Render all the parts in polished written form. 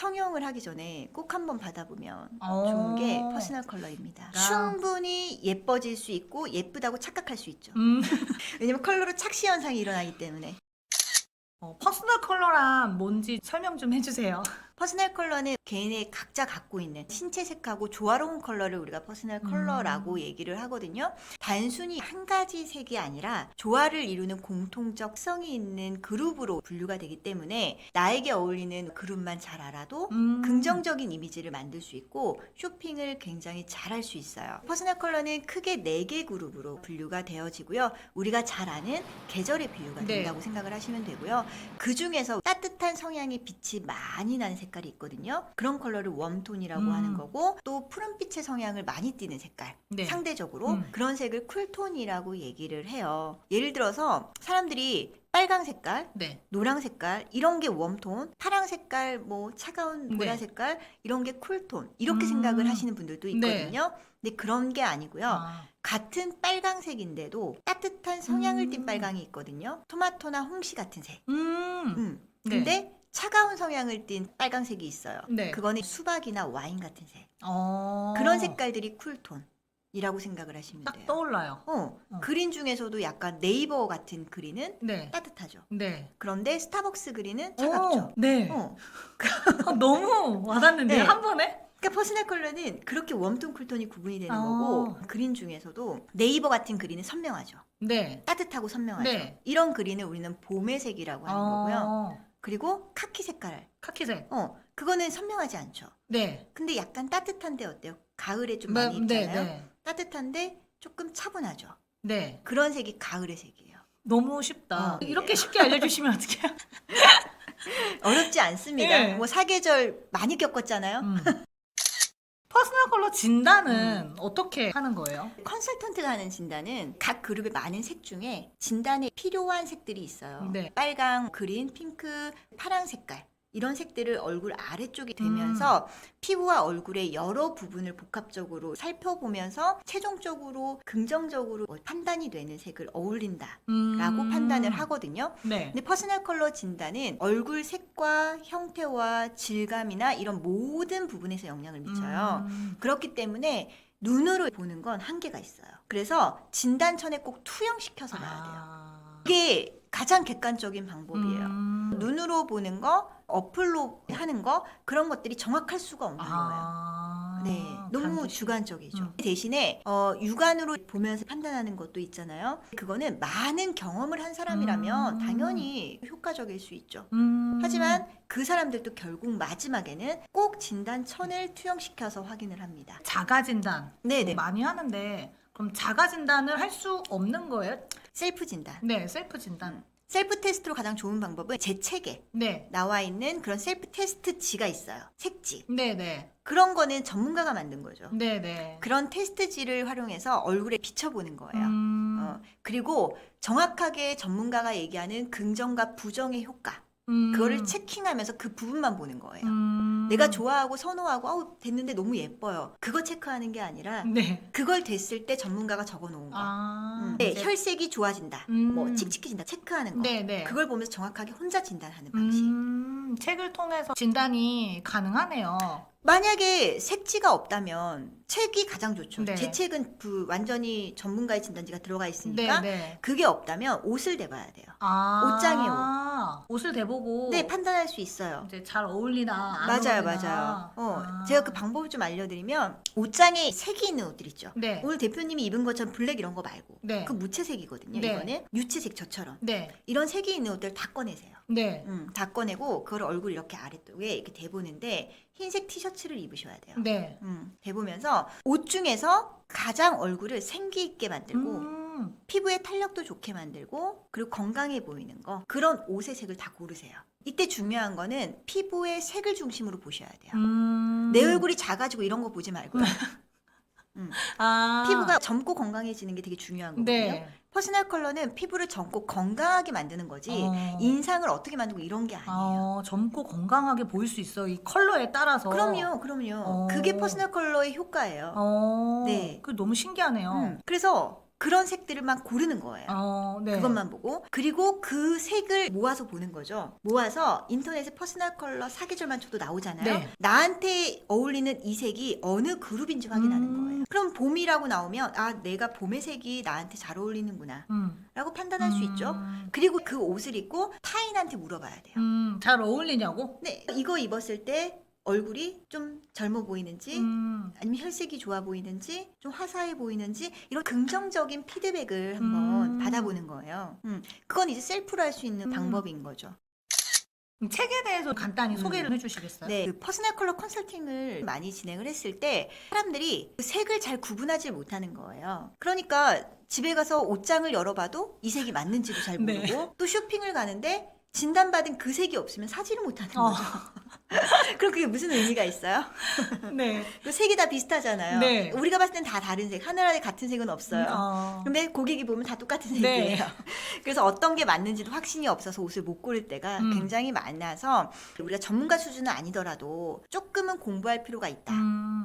성형을 하기 전에 꼭 한번 받아보면 어. 좋은 게 퍼스널 컬러입니다. 충분히 예뻐질 수 있고 예쁘다고 착각할 수 있죠. 왜냐면 컬러로 착시 현상이 일어나기 때문에. 퍼스널 컬러란 뭔지 설명 좀 해주세요. 퍼스널 컬러는 개인의 각자 갖고 있는 신체 색하고 조화로운 컬러를 우리가 퍼스널 컬러라고 얘기를 하거든요. 단순히 한 가지 색이 아니라 조화를 이루는 공통적 성이 있는 그룹으로 분류가 되기 때문에 나에게 어울리는 그룹만 잘 알아도 긍정적인 이미지를 만들 수 있고 쇼핑을 굉장히 잘할 수 있어요. 퍼스널 컬러는 크게 4개 그룹으로 분류가 되어지고요. 우리가 잘 아는 계절에 비유가 된다고 생각을 하시면 되고요. 그 중에서 따뜻한 성향의 빛이 많이 나는 색깔이 있거든요. 그런 컬러를 웜톤이라고 하는 거고, 또 푸른빛의 성향을 많이 띠는 색깔, 상대적으로 그런 색을 쿨톤이라고 얘기를 해요. 예를 들어서 사람들이 빨강 색깔, 노랑 색깔 이런 게 웜톤, 파랑 색깔, 뭐 차가운 보라 색깔 이런 게 쿨톤 이렇게 생각을 하시는 분들도 있거든요. 근데 그런 게 아니고요. 같은 빨강색인데도 따뜻한 성향을 띤 빨강이 있거든요. 토마토나 홍시 같은 색. 근데 차가운 성향을 띤 빨강색이 있어요. 그거는 수박이나 와인 같은 색. 그런 색깔들이 쿨톤이라고 생각을 하시면 돼요. 딱 떠올라요. 그린 중에서도 약간 네이버 같은 그린은 따뜻하죠. 그런데 스타벅스 그린은 차갑죠. 너무 와닿는데요, 한 번에? 그러니까 퍼스널 컬러는 그렇게 웜톤, 쿨톤이 구분이 되는 거고, 그린 중에서도 네이버 같은 그린은 선명하죠. 따뜻하고 선명하죠. 이런 그린을 우리는 봄의 색이라고 하는 거고요. 그리고 카키 색깔. 카키색. 그거는 선명하지 않죠. 근데 약간 따뜻한데 어때요? 가을에 좀 많이 입잖아요. 따뜻한데 조금 차분하죠. 그런 색이 가을의 색이에요. 너무 쉽다. 이렇게 쉽게 알려주시면 어떡해요? 어렵지 않습니다. 뭐 사계절 많이 겪었잖아요. 퍼스널 컬러 진단은 어떻게 하는 거예요? 컨설턴트가 하는 진단은 각 그룹의 많은 색 중에 진단에 필요한 색들이 있어요. 빨강, 그린, 핑크, 파랑 색깔 이런 색들을 얼굴 아래쪽에 대면서 피부와 얼굴의 여러 부분을 복합적으로 살펴보면서 최종적으로 긍정적으로 판단이 되는 색을 어울린다라고 판단을 하거든요. 근데 퍼스널 컬러 진단은 얼굴 색과 형태와 질감이나 이런 모든 부분에서 영향을 미쳐요. 그렇기 때문에 눈으로 보는 건 한계가 있어요. 그래서 진단천에 꼭 투영시켜서 봐야 돼요. 이게 가장 객관적인 방법이에요. 눈으로 보는 거, 어플로 하는 거 그런 것들이 정확할 수가 없는 거예요. 너무 반드시. 주관적이죠. 대신에 육안으로 보면서 판단하는 것도 있잖아요. 그거는 많은 경험을 한 사람이라면 당연히 효과적일 수 있죠. 하지만 그 사람들도 결국 마지막에는 꼭 진단천을 투영시켜서 확인을 합니다. 자가 진단 많이 하는데 그럼 자가 진단을 할 수 없는 거예요? 셀프 진단. 셀프 진단. 셀프 테스트로 가장 좋은 방법은 제 책에 나와 있는 그런 셀프 테스트지가 있어요. 색지. 그런 거는 전문가가 만든 거죠. 그런 테스트지를 활용해서 얼굴에 비춰보는 거예요. 그리고 정확하게 전문가가 얘기하는 긍정과 부정의 효과. 그거를 체킹하면서 그 부분만 보는 거예요. 내가 좋아하고 선호하고 됐는데 너무 예뻐요. 그거 체크하는 게 아니라 그걸 됐을 때 전문가가 적어놓은 거. 혈색이 좋아진다. 뭐 칙칙해진다. 체크하는 거. 그걸 보면서 정확하게 혼자 진단하는 방식. 책을 통해서 진단이 가능하네요. 만약에 색지가 없다면 책이 가장 좋죠. 제 책은 그 완전히 전문가의 진단지가 들어가 있으니까 그게 없다면 옷을 대봐야 돼요. 옷장에 옷. 옷을 대보고 판단할 수 있어요. 이제 잘 어울리나 안 맞아요. 어울리나. 제가 그 방법을 좀 알려드리면 옷장에 색이 있는 옷들 있죠. 오늘 대표님이 입은 것처럼 블랙 이런 거 말고 그 무채색이거든요. 이거는 유채색 저처럼 이런 색이 있는 옷들 다 꺼내세요. 다 꺼내고 그걸 얼굴 이렇게 아래쪽에 이렇게 대보는데 흰색 티셔츠를 입으셔야 돼요. 대보면서 옷 중에서 가장 얼굴을 생기 있게 만들고 피부의 탄력도 좋게 만들고 그리고 건강해 보이는 거 그런 옷의 색을 다 고르세요. 이때 중요한 거는 피부의 색을 중심으로 보셔야 돼요. 내 얼굴이 작아지고 이런 거 보지 말고요. 피부가 젊고 건강해지는 게 되게 중요한 거거든요. 퍼스널 컬러는 피부를 젊고 건강하게 만드는 거지 인상을 어떻게 만들고 이런 게 아니에요. 젊고 건강하게 보일 수 있어. 이 컬러에 따라서. 그럼요. 그게 퍼스널 컬러의 효과예요. 그게 너무 신기하네요. 그래서 그런 색들을만 고르는 거예요. 네. 그것만 보고 그리고 그 색을 모아서 보는 거죠. 모아서 인터넷에 퍼스널 컬러 사계절만 쳐도 나오잖아요. 네. 나한테 어울리는 이 색이 어느 그룹인지 확인하는 거예요. 그럼 봄이라고 나오면 아 내가 봄의 색이 나한테 잘 어울리는구나 라고 판단할 수 있죠. 그리고 그 옷을 입고 타인한테 물어봐야 돼요. 잘 어울리냐고? 네, 이거 입었을 때 얼굴이 좀 젊어 보이는지 아니면 혈색이 좋아 보이는지 좀 화사해 보이는지 이런 긍정적인 피드백을 한번 받아보는 거예요. 그건 이제 셀프로 할 수 있는 방법인 거죠. 책에 대해서 간단히 소개를 해주시겠어요? 네, 그 퍼스널 컬러 컨설팅을 많이 진행을 했을 때 사람들이 그 색을 잘 구분하지 못하는 거예요. 그러니까 집에 가서 옷장을 열어봐도 이 색이 맞는지도 잘 모르고 네. 또 쇼핑을 가는데 진단받은 그 색이 없으면 사지를 못하는 거죠. 그럼 그게 무슨 의미가 있어요? 네. 그 색이 다 비슷하잖아요. 네. 우리가 봤을 땐 다 다른 색, 하늘아래 같은 색은 없어요. 근데 고객이 보면 다 똑같은 색이에요. 네. 그래서 어떤 게 맞는지도 확신이 없어서 옷을 못 고를 때가 굉장히 많아서 우리가 전문가 수준은 아니더라도 조금은 공부할 필요가 있다.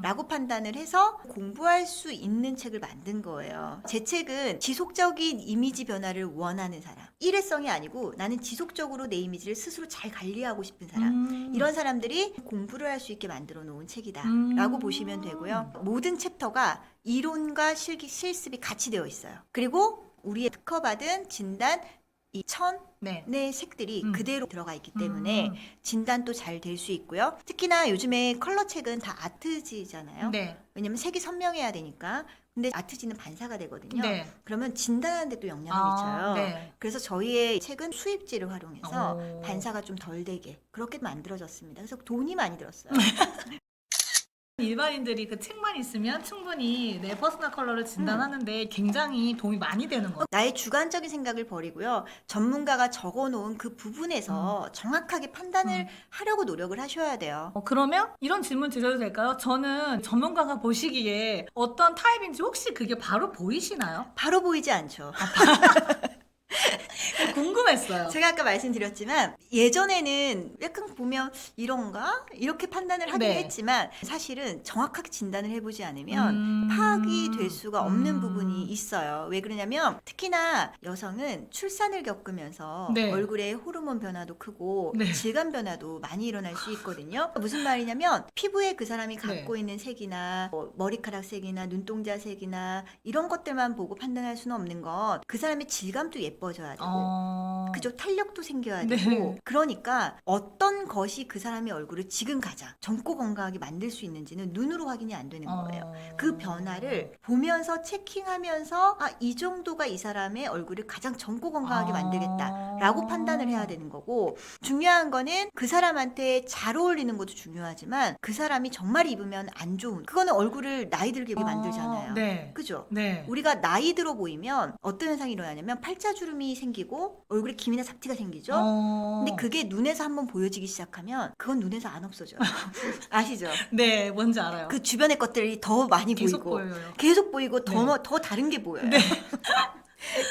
라고 판단을 해서 공부할 수 있는 책을 만든 거예요. 제 책은 지속적인 이미지 변화를 원하는 사람. 일회성이 아니고 나는 지속적으로 내 이미지를 스스로 잘 관리하고 싶은 사람. 이런 사람들이 공부를 할 수 있게 만들어 놓은 책이다. 라고 보시면 되고요. 모든 챕터가 이론과 실습이 같이 되어 있어요. 그리고 우리의 특허받은 진단 이 천의 색들이 그대로 들어가 있기 때문에 진단도 잘 될 수 있고요. 특히나 요즘에 컬러 책은 다 아트지잖아요. 네. 왜냐면 색이 선명해야 되니까. 근데 아트지는 반사가 되거든요. 네. 그러면 진단하는 데도 영향을 미쳐요. 네. 그래서 저희의 책은 수입지를 활용해서 오. 반사가 좀 덜 되게 그렇게 만들어졌습니다. 그래서 돈이 많이 들었어요. 일반인들이 그 책만 있으면 충분히 내 퍼스널 컬러를 진단하는데 굉장히 도움이 많이 되는 거예요. 나의 주관적인 생각을 버리고요. 전문가가 적어놓은 그 부분에서 정확하게 판단을 하려고 노력을 하셔야 돼요. 그러면 이런 질문 드려도 될까요? 저는 전문가가 보시기에 어떤 타입인지 혹시 그게 바로 보이시나요? 바로 보이지 않죠. 궁금했어요. 제가 아까 말씀드렸지만 예전에는 약간 보면 이런가? 이렇게 판단을 하긴 네. 했지만 사실은 정확하게 진단을 해보지 않으면 파악이 될 수가 없는 부분이 있어요. 왜 그러냐면 특히나 여성은 출산을 겪으면서 네. 얼굴에 호르몬 변화도 크고 네. 질감 변화도 많이 일어날 수 있거든요. 무슨 말이냐면 피부에 그 사람이 네. 갖고 있는 색이나 뭐 머리카락 색이나 눈동자 색이나 이런 것들만 보고 판단할 수는 없는 건 그 사람의 질감도 예뻐져야 되고 그죠? 탄력도 생겨야 네. 되고 그러니까 어떤 것이 그 사람의 얼굴을 지금 가장 젊고 건강하게 만들 수 있는지는 눈으로 확인이 안 되는 거예요. 그 변화를 보면서 체킹하면서 아, 이 정도가 이 사람의 얼굴을 가장 젊고 건강하게 만들겠다라고 판단을 해야 되는 거고 중요한 거는 그 사람한테 잘 어울리는 것도 중요하지만 그 사람이 정말 입으면 안 좋은 그거는 얼굴을 나이 들게 만들잖아요. 네. 그죠? 네. 우리가 나이 들어 보이면 어떤 현상이 일어나냐면 팔자주름이 생기고 얼굴에 기미나 잡티가 생기죠. 근데 그게 눈에서 한번 보여지기 시작하면 그건 눈에서 안 없어져요. 아시죠? 네, 뭔지 알아요. 그 주변의 것들이 더 많이 계속 보이고 보여요. 계속 보이고 더, 네. 더 다른 게 보여요.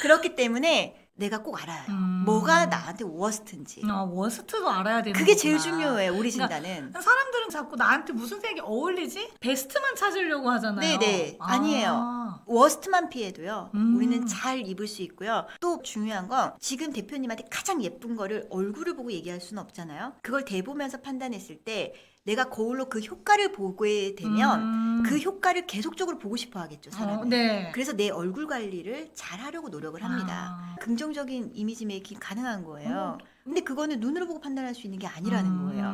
그렇기 때문에 내가 꼭 알아야 해요. 뭐가 나한테 워스트인지. 워스트도 알아야 되는 그게 제일 거구나. 중요해요. 우리 그러니까 진단은. 사람들은 자꾸 나한테 무슨 색이 어울리지? 베스트만 찾으려고 하잖아요. 네네. 아니에요. 워스트만 피해도요. 우리는 잘 입을 수 있고요. 또 중요한 건 지금 대표님한테 가장 예쁜 거를 얼굴을 보고 얘기할 수는 없잖아요. 그걸 대보면서 판단했을 때 내가 거울로 그 효과를 보게 되면 그 효과를 계속적으로 보고 싶어 하겠죠, 사람은. 네. 그래서 내 얼굴 관리를 잘 하려고 노력을 합니다. 긍정적인 이미지 메이킹 가능한 거예요. 근데 그거는 눈으로 보고 판단할 수 있는 게 아니라는 거예요.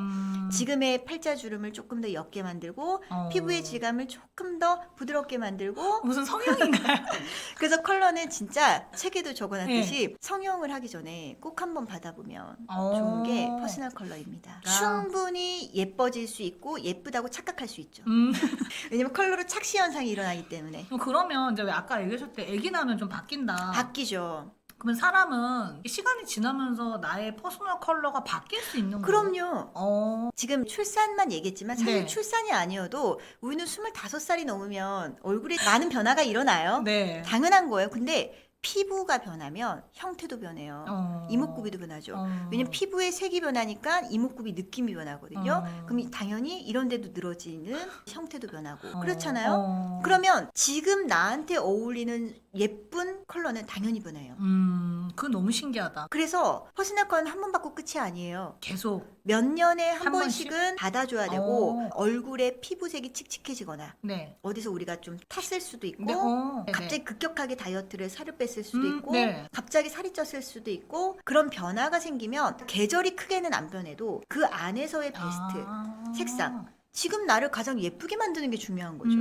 지금의 팔자주름을 조금 더 옅게 만들고 피부의 질감을 조금 더 부드럽게 만들고 무슨 성형인가요? 그래서 컬러는 진짜 책에도 적어놨듯이 성형을 하기 전에 꼭 한번 받아보면 좋은 게 퍼스널 컬러입니다. 충분히 예뻐질 수 있고 예쁘다고 착각할 수 있죠. 왜냐면 컬러로 착시 현상이 일어나기 때문에. 그러면 이제 왜 아까 얘기하셨을 때 아기 낳으면 좀 바뀐다. 바뀌죠. 그러면 사람은 시간이 지나면서 나의 퍼스널 컬러가 바뀔 수 있는 거예요? 그럼요. 지금 출산만 얘기했지만 사실 네. 출산이 아니어도 우리는 25살이 넘으면 얼굴에 많은 변화가 일어나요. 네. 당연한 거예요. 근데 피부가 변하면 형태도 변해요. 이목구비도 변하죠. 왜냐면 피부의 색이 변하니까 이목구비 느낌이 변하거든요. 그럼 당연히 이런 데도 늘어지는 형태도 변하고 그렇잖아요. 그러면 지금 나한테 어울리는 예쁜 컬러는 당연히 변해요. 그거 너무 신기하다. 그래서 퍼스널 컬러는 한 번 받고 끝이 아니에요. 계속. 몇 년에 한 한 번씩은 받아줘야 되고 얼굴에 피부색이 칙칙해지거나 네. 어디서 우리가 좀 탔을 수도 있고 네. 네네. 갑자기 급격하게 다이어트를 살을 뺐을 수도 있고 네. 갑자기 살이 쪘을 수도 있고 그런 변화가 생기면 계절이 크게는 안 변해도 그 안에서의 베스트 색상 지금 나를 가장 예쁘게 만드는 게 중요한 거죠.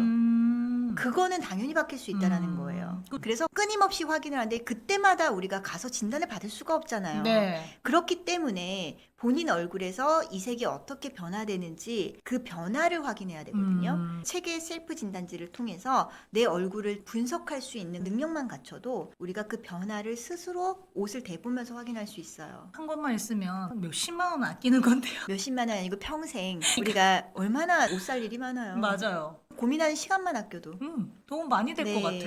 그거는 당연히 바뀔 수 있다라는 거예요. 그래서 끊임없이 확인을 하는데 그때마다 우리가 가서 진단을 받을 수가 없잖아요. 네. 그렇기 때문에 본인 얼굴에서 이 색이 어떻게 변화되는지 그 변화를 확인해야 되거든요. 책의 셀프 진단지를 통해서 내 얼굴을 분석할 수 있는 능력만 갖춰도 우리가 그 변화를 스스로 옷을 대보면서 확인할 수 있어요. 한 것만 있으면 몇십만 원 아끼는 건데요. 몇십만 원 아니고 평생 우리가 얼마나 옷 살 일이 많아요. 맞아요. 고민하는 시간만 아껴도. 도움 많이 될 것 네. 같아요.